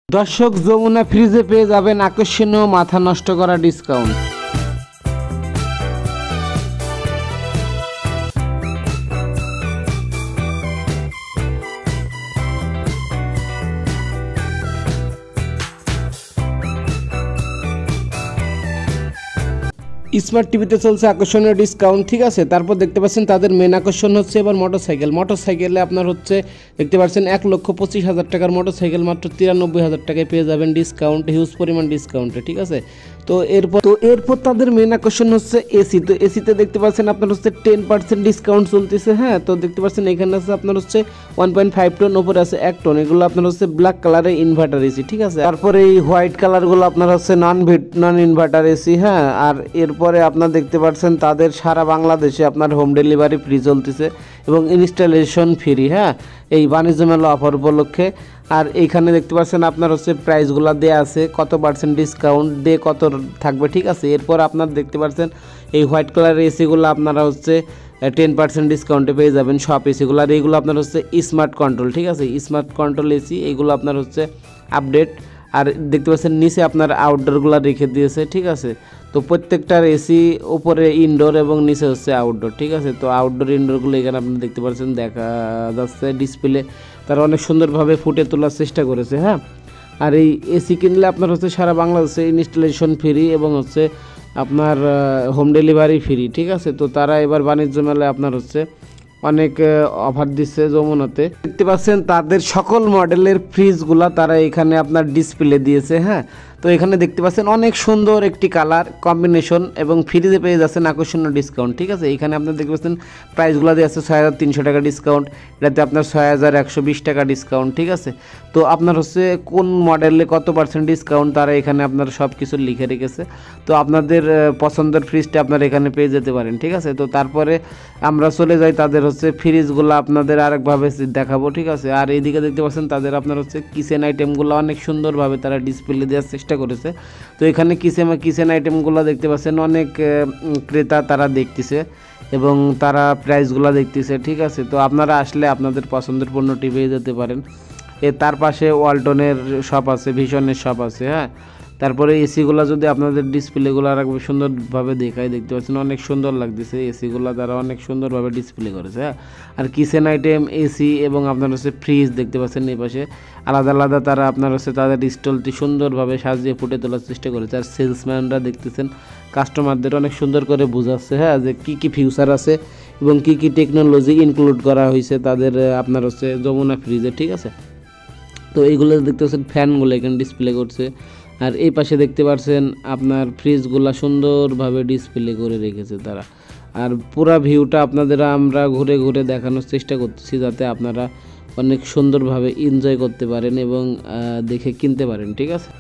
দর্শক, যমুনা ফ্রিজে পেয়ে যাবেন আকর্ষণীয় মাথা নষ্ট করা ডিসকাউন্ট। স্মার্ট টিভিতে চলছে আকর্ষণীয় ডিসকাউন্ট, ঠিক আছে। তারপর দেখতে পাচ্ছেন তাদের মেন আকর্ষণ হচ্ছে এবার মোটরসাইকেলে আপনার হচ্ছে দেখতে পাচ্ছেন 1,25,000 টাকার মোটরসাইকেল মাত্র 93,000 টাকায় পেয়ে যাবেন ডিসকাউন্ট, হিউজ পরিমাণ ডিসকাউন্টে, ঠিক আছে। তো এরপর তাদের মেন আকর্ষণ হচ্ছে এসি। তো এসিতে দেখতে পাচ্ছেন আপনার হচ্ছে 10% ডিসকাউন্ট চলতেছে। হ্যাঁ, তো দেখতে পাচ্ছেন এখানে আছে আপনার হচ্ছে 1.5 টন, ওপরে আছে 1 টন। এগুলো আপনার হচ্ছে ব্ল্যাক কালারের ইনভার্টার এসি, ঠিক আছে। তারপরে এই হোয়াইট কালারগুলো আপনার হচ্ছে নন ইনভার্টার এসি। হ্যাঁ, আর এরপরে আপনার দেখতে পাচ্ছেন তাদের সারা বাংলাদেশে আপনার হোম ডেলিভারি ফ্রি চলতেছে এবং ইনস্টলেশন ফ্রি। হ্যাঁ, এই বাণিজ্য মেলা অফার উপলক্ষে। আর এইখানে দেখতে পাচ্ছেন আপনার হচ্ছে প্রাইসগুলো দেওয়া আছে, কত পার্সেন্ট ডিসকাউন্ট দিয়ে কত থাকবে, ঠিক আছে। এরপর আপনার দেখতে পাচ্ছেন এই হোয়াইট কালারের এসিগুলো আপনারা হচ্ছে 10% ডিসকাউন্টে পেয়ে যাবেন সব এসিগুলো। আর এইগুলো আপনার হচ্ছে স্মার্ট কন্ট্রোল, ঠিক আছে। স্মার্ট কন্ট্রোল এসি এইগুলো আপনার হচ্ছে আপডেট। আর দেখতে পাচ্ছেন নিচে আপনার আউটডোরগুলো রেখে দিয়েছে, ঠিক আছে। তো প্রত্যেকটার এসি উপরে ইনডোর এবং নিচে হচ্ছে আউটডোর, ঠিক আছে। তো আউটডোর ইনডোরগুলো এখানে আপনি দেখতে পাচ্ছেন দেখা যাচ্ছে ডিসপ্লে, তারা অনেক সুন্দরভাবে ফুটে তোলার চেষ্টা করেছে। হ্যাঁ, আর এই এসি কিনলে আপনার হচ্ছে সারা বাংলাদেশে ইনস্টলেশন ফ্রি এবং হচ্ছে আপনার হোম ডেলিভারি ফ্রি, ঠিক আছে। তো তারা এবার বাণিজ্য মেলায় আপনার হচ্ছে অনেক অফার দিচ্ছে যমুনাতে। দেখতে পাচ্ছেন তাদের সকল মডেলের ফ্রিজগুলা তারা এখানে আপনার ডিসপ্লে দিয়েছে। হ্যাঁ, তো এখানে দেখতে পাচ্ছেন অনেক সুন্দর একটি কালার কম্বিনেশন এবং ফ্রিজে পেয়ে যাচ্ছেন আকর্ষণীয় ডিসকাউন্ট, ঠিক আছে। এখানে আপনার দেখতে পাচ্ছেন প্রাইসগুলো দিয়ে আছে 6,300 টাকা ডিসকাউন্ট, এটাতে আপনার 6,120 টাকা ডিসকাউন্ট, ঠিক আছে। তো আপনার হচ্ছে কোন মডেলে কত পার্সেন্ট ডিসকাউন্ট তারা এখানে আপনার সব কিছু লিখে রেখেছে। তো আপনাদের পছন্দের ফ্রিজটা আপনারা এখানে পেয়ে যেতে পারেন, ঠিক আছে। তো তারপরে আমরা চলে যাই তাদের হচ্ছে ফ্রিজগুলো আপনাদের আরেকভাবে দেখাবো, ঠিক আছে। আর এইদিকে দেখতে পাচ্ছেন তাদের আপনার হচ্ছে কিচেন আইটেমগুলো অনেক সুন্দরভাবে তারা ডিসপ্লে দেওয়ার চেষ্টা করেছে। তো এখানে কিচেন আইটেমগুলো দেখতে পাচ্ছেন অনেক ক্রেতা তারা দেখতেছে এবং তারা প্রাইসগুলো দেখতেছে, ঠিক আছে। তো আপনারা আসলে আপনাদের পছন্দের পণ্যটি পেয়ে যেতে পারেন। তার পাশে ওয়ালটনের শপ আছে, ভিশনের শপ আছে। হ্যাঁ, তারপরে এসিগুলো যদি আপনাদের ডিসপ্লেগুলো আর একবার সুন্দরভাবে দেখায়, দেখতে পাচ্ছেন অনেক সুন্দর লাগতেছে এসিগুলো, তারা অনেক সুন্দরভাবে ডিসপ্লে করেছে। হ্যাঁ, আর কিচেন আইটেম, এসি এবং আপনার হচ্ছে ফ্রিজ দেখতে পাচ্ছেন এই পাশে আলাদা আলাদা তারা আপনার হচ্ছে তাদের স্টলটি সুন্দরভাবে সাজিয়ে ফুটে তোলার চেষ্টা করেছে। আর সেলসম্যানরা দেখতেছেন কাস্টমারদের অনেক সুন্দর করে বোঝাচ্ছে, হ্যাঁ, যে কী কী ফিউচার আছে এবং কী কী টেকনোলজি ইনক্লুড করা হয়েছে তাদের আপনার হচ্ছে যমুনা ফ্রিজে, ঠিক আছে। তো এইগুলো দেখতে পাচ্ছেন ফ্যানগুলো এখানে ডিসপ্লে করছে। আর এই পাশে দেখতে পাচ্ছেন আপনার ফ্রিজগুলো সুন্দরভাবে ডিসপ্লে করে রেখেছে তারা। আর পুরা ভিউটা আপনাদের আমরা ঘুরে ঘুরে দেখানোর চেষ্টা করতেছি যাতে আপনারা অনেক সুন্দরভাবে এনজয় করতে পারেন এবং দেখে কিনতে পারেন, ঠিক আছে।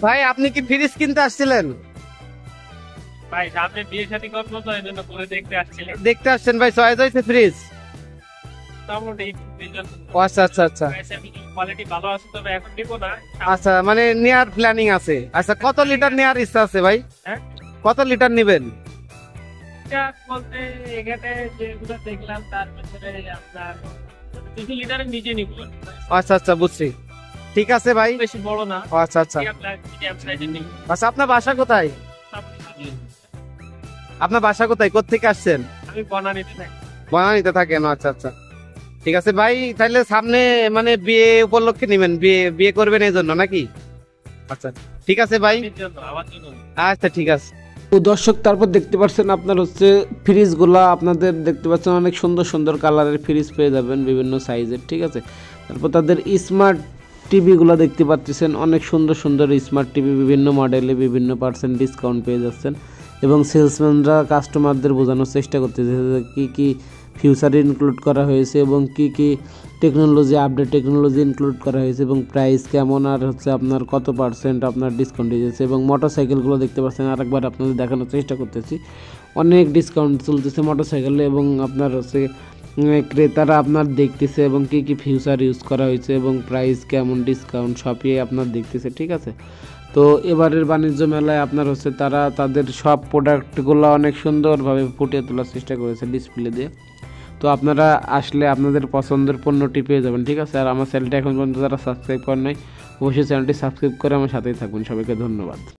ভাই, আপনি কি ফ্রিজ কিনতে আসছিলেন? ভাই সামনে বিয়ে শাদী করব তো এজন্য করে দেখতে আসছিলাম। দেখতে আসছেন ভাই, চয়েস হয়েছে ফ্রিজ? আচ্ছা আচ্ছা আচ্ছা, কোয়ালিটি ভালো আছে, তবে এখন নিব না। আচ্ছা, মানে নেয়ার প্ল্যানিং আছে। আচ্ছা, কত লিটার নেয়ার ইচ্ছা আছে ভাই? হ্যাঁ, কত লিটার নেবেন? এটা বলতে এখানে যেগুলো দেখলাম তার ভিতরে আপনার 2 লিটারের নিচে নিব। আচ্ছা আচ্ছা, বুঝছি, ঠিক আছে ভাই। বেশি বড় না। আচ্ছা আচ্ছা মিডিয়াম সাইজের নিব। আচ্ছা, আপনার বাসা কোথায়? আপনার বাসা কোথায়, কোত্থেকে আসছেন? আমি বনানীতে থাকি। বনানীতে থাকেন? আচ্ছা আচ্ছা, ঠিক আছে ভাই। তাহলে সামনে মানে বিয়ে উপলক্ষে নেবেন, বিয়ে করবেন এই জন্য নাকি? আচ্ছা, ঠিক আছে ভাই। আচ্ছা, ঠিক আছে। তো দর্শক, তারপর দেখতে পাচ্ছেন আপনার হচ্ছে ফ্রিজগুলা আপনাদের দেখতে পাচ্ছেন অনেক সুন্দর সুন্দর কালারের ফ্রিজ পেয়ে যাবেন বিভিন্ন সাইজের, ঠিক আছে। তারপর তাদের স্মার্ট টিভিগুলো দেখতে পাচ্ছেন অনেক সুন্দর সুন্দর স্মার্ট টিভি, বিভিন্ন মডেলে বিভিন্ন পার্সেন্ট ডিসকাউন্ট পেয়ে যাচ্ছেন এবং সেলসম্যানরা কাস্টমারদের বোঝানোর চেষ্টা করতেছে যে কী কী ফিউচার ইনক্লুড করা হয়েছে এবং কী কী টেকনোলজি আপডেট টেকনোলজি ইনক্লুড করা হয়েছে এবং প্রাইস কেমন আর হচ্ছে আপনার কত পার্সেন্ট আপনার ডিসকাউন্ট দিয়েছে। এবং মোটরসাইকেলগুলো দেখতে পাচ্ছেন, আরেকবার আপনাদের দেখানোর চেষ্টা করতেছি, অনেক ডিসকাউন্ট চলতেছে মোটরসাইকেলে এবং আপনার হচ্ছে ক্রেতারা আপনার দেখতেছে এবং কী কী ফিউচার ইউজ করা হয়েছে এবং প্রাইস কেমন ডিসকাউন্ট সবই আপনার দেখতেছে, ঠিক আছে। তো এবারের বাণিজ্য মেলায় আপনার হচ্ছে তারা তাদের সব প্রোডাক্টগুলো অনেক সুন্দরভাবে ফুটিয়ে তোলার চেষ্টা করেছে ডিসপ্লে দিয়ে। তো আপনারা আসলে আপনাদের পছন্দের পণ্যটি পেয়ে যাবেন, ঠিক আছে। আর আমার চ্যানেলটা এখন পর্যন্ত যারা সাবস্ক্রাইব করেন নাই, অবশ্যই চ্যানেলটি সাবস্ক্রাইব করে আমার সাথেই থাকবেন। সবাইকে ধন্যবাদ।